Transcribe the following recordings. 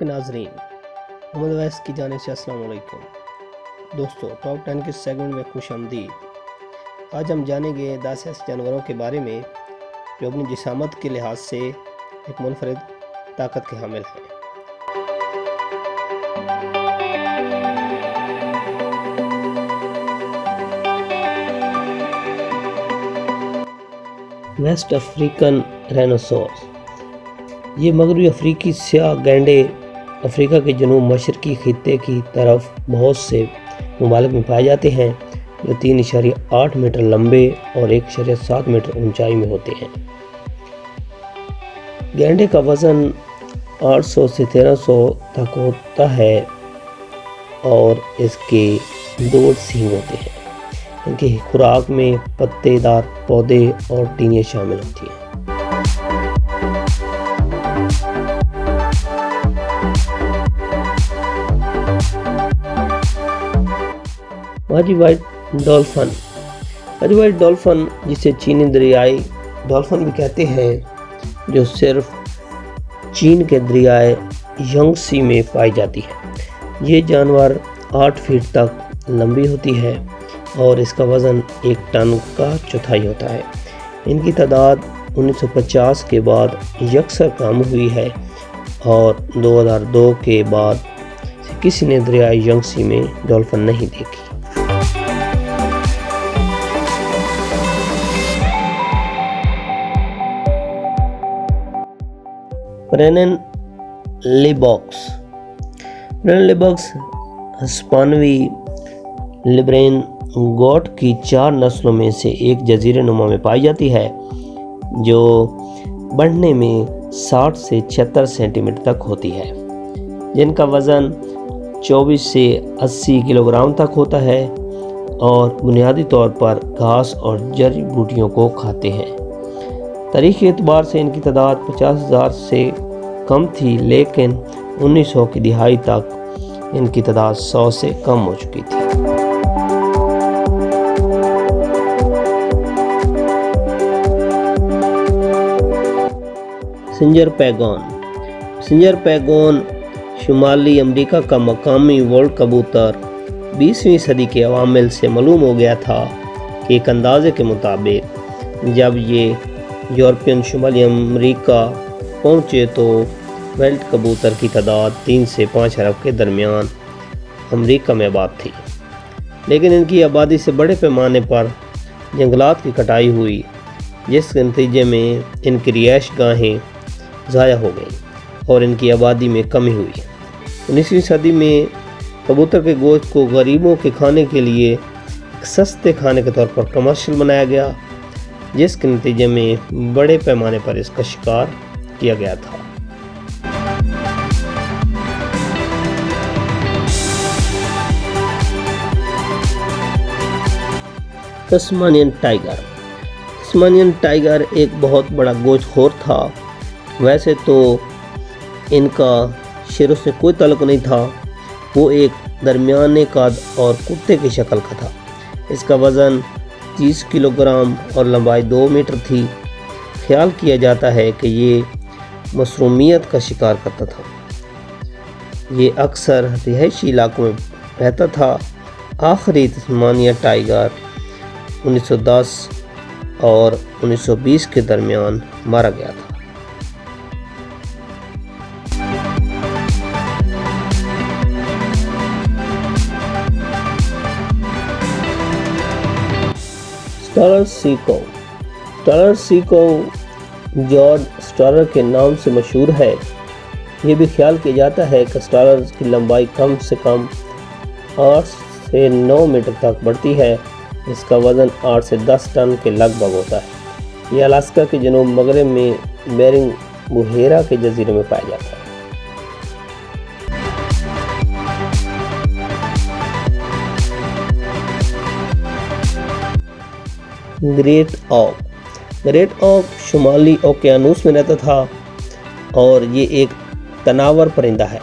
کے ناظرین، محمد ویس کی جانب سے السلام علیکم دوستو، ٹاپ 10 کے سیگمنٹ میں خوش آمدید۔ آج ہم جانیں گے 10 ایسے جانوروں کے بارے میں جو اپنی جسامت کے لحاظ سے ایک منفرد طاقت کے حامل ہیں۔ ویسٹ افریقن رائنوسورس، یہ مغربی افریقی سیاہ گینڈے افریقہ کے جنوب مشرقی خطے کی طرف بہت سے ممالک میں پائے جاتے ہیں، جو 3.8 میٹر لمبے اور 1.7 میٹر اونچائی میں ہوتے ہیں۔ گینڈے کا وزن 800 سے 1300 تک ہوتا ہے اور اس کے 2 سینگ ہوتے ہیں۔ ان کی خوراک میں پتے دار پودے اور ٹینیاں شامل ہوتی ہیں۔ ماجی وائٹ ڈولفن، ماجی وائٹ ڈولفن جسے چینی دریائی ڈولفن بھی کہتے ہیں، جو صرف چین کے دریائے یانگسی میں پائی جاتی ہے۔ یہ جانور 8 فٹ تک لمبی ہوتی ہے اور اس کا وزن 1 ٹن کا چوتھائی ہوتا ہے۔ ان کی تعداد 1950 کے بعد یکسر کم ہوئی ہے اور 2002 کے بعد سے کسی نے دریائے یانگسی میں ڈولفن نہیں دیکھی۔ برینن لیباکس، برینن لیباکس ہسپانوی لیبرین گوٹ کی 4 نسلوں میں سے ایک جزیرے نما میں پائی جاتی ہے، جو بڑھنے میں 60 سے 76 سینٹی میٹر تک ہوتی ہے، جن کا وزن 24 سے 80 کلو گرام تک ہوتا ہے اور بنیادی طور پر گھاس اور جڑی بوٹیوں کو کھاتے ہیں۔ تاریخی اعتبار سے ان کی تعداد 50,000 سے کم تھی، لیکن 1900 کی دہائی تک ان کی تعداد 100 سے کم ہو چکی تھی۔ سنجر پیگون، سنجر پیگون شمالی امریکا کا مقامی ورلڈ کبوتر 20ویں صدی کے عوامل سے معلوم ہو گیا تھا کہ ایک اندازے کے مطابق جب یہ یورپین شمالی امریکہ پہنچے تو ویلڈ کبوتر کی تعداد 3 سے 5 ارب کے درمیان امریکہ میں آباد تھی، لیکن ان کی آبادی سے بڑے پیمانے پر جنگلات کی کٹائی ہوئی، جس کے نتیجے میں ان کی رہائش گاہیں ضائع ہو گئیں اور ان کی آبادی میں کمی ہوئی۔ 19ویں صدی میں کبوتر کے گوشت کو غریبوں کے کھانے کے لیے ایک سستے کھانے کے طور پر کمرشل بنایا گیا، جس کے نتیجے میں بڑے پیمانے پر اس کا شکار کیا گیا تھا۔ تسمانین ٹائیگر، تسمانین ٹائیگر ایک بہت بڑا گوشت خور تھا۔ ویسے تو ان کا شیروں سے کوئی تعلق نہیں تھا، وہ ایک درمیانے قد اور کتے کی شکل کا تھا۔ اس کا وزن 30 کلو گرام اور لمبائی 2 میٹر تھی۔ خیال کیا جاتا ہے کہ یہ مسمومیت کا شکار کرتا تھا۔ یہ اکثر رہائشی علاقوں میں رہتا تھا۔ آخری تسمانیہ ٹائیگر 1910 اور 1920 کے درمیان مارا گیا تھا۔ اسٹارر سیکو، اسٹارر سیکو جارج اسٹارر کے نام سے مشہور ہے۔ یہ بھی خیال کیا جاتا ہے کہ اسٹارر کی لمبائی کم سے کم 8 سے 9 میٹر تک بڑھتی ہے۔ اس کا وزن 8 سے 10 ٹن کے لگ بھگ ہوتا ہے۔ یہ الاسکا کے جنوب مغرب میں بیرنگ بحیرہ کے جزیرے میں پایا جاتا ہے۔ گریٹ آک، گریٹ آک شمالی اوقیانوس میں رہتا تھا اور یہ ایک تناور پرندہ ہے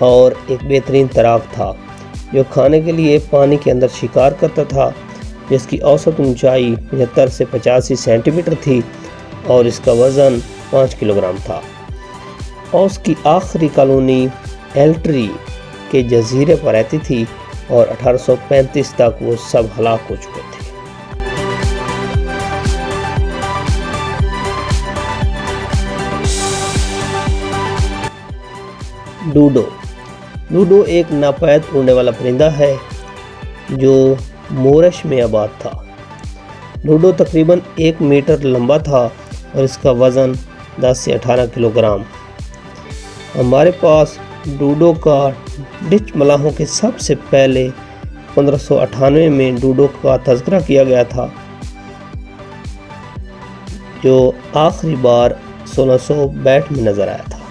اور ایک بہترین تیراک تھا، جو کھانے کے لیے پانی کے اندر شکار کرتا تھا، جس کی اوسط اونچائی 75 سے 85 سینٹی میٹر تھی اور اس کا وزن 5 کلو گرام تھا۔ اور اس کی آخری کالونی ایلٹری کے جزیرے پر رہتی تھی اور 1835 تک وہ سب ہلاک ہو چکے تھے۔ ڈوڈو ایک ناپید اڑنے والا پرندہ ہے جو مورش میں آباد تھا۔ ڈوڈو تقریباً 1 میٹر لمبا تھا اور اس کا وزن 10 سے 18 کلو گرام۔ ہمارے پاس ڈوڈو کا ڈچ ملاحوں کے سب سے پہلے 1598 میں ڈوڈو کا تذکرہ کیا گیا تھا، جو آخری بار 1662 میں نظر آیا تھا۔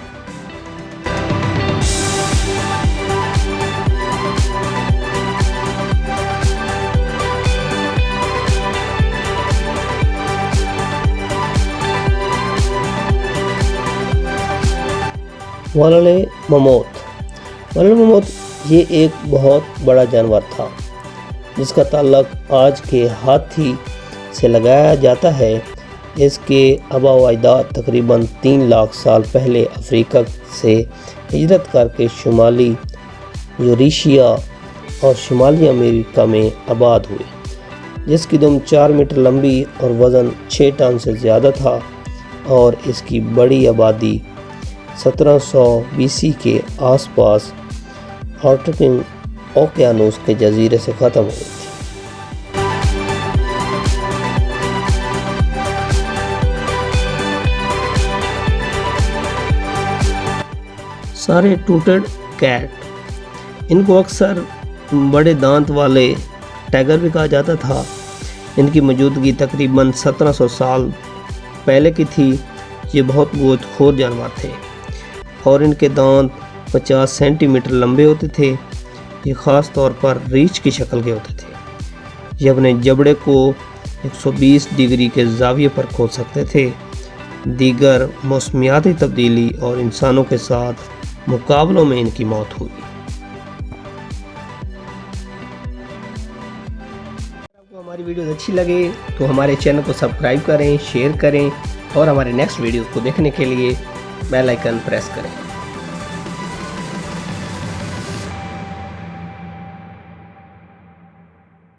ولل مموت یہ ایک بہت بڑا جانور تھا جس کا تعلق آج کے ہاتھی سے لگایا جاتا ہے۔ اس کے آباء و اجداد تقریباً 3 لاکھ سال پہلے افریقہ سے ہجرت کر کے شمالی یوریشیا اور شمالی امریکہ میں آباد ہوئے، جس کی دم 4 میٹر لمبی اور وزن 6 ٹن سے زیادہ تھا، اور اس کی بڑی آبادی 1700 BC کے آس پاس آرکٹک اوقیانوس کے جزیرے سے ختم ہو گئی تھی۔ سارے ٹوٹڈ کیٹ، ان کو اکثر بڑے دانت والے ٹائگر بھی کہا جاتا تھا۔ ان کی موجودگی تقریباً 1700 سال پہلے کی تھی۔ یہ بہت گوت خور جانور تھے اور ان کے دانت 50 سینٹی میٹر لمبے ہوتے تھے۔ یہ خاص طور پر ریچھ کی شکل کے ہوتے تھے۔ یہ اپنے جبڑے کو 120 ڈگری کے زاویے پر کھول سکتے تھے۔ دیگر موسمیاتی تبدیلی اور انسانوں کے ساتھ مقابلوں میں ان کی موت ہوئی۔ اگر آپ کو ہماری ویڈیوز اچھی لگے تو ہمارے چینل کو سبسکرائب کریں، شیئر کریں اور ہمارے نیکسٹ ویڈیوز کو دیکھنے کے لیے بیل آئیکن پریس کریں۔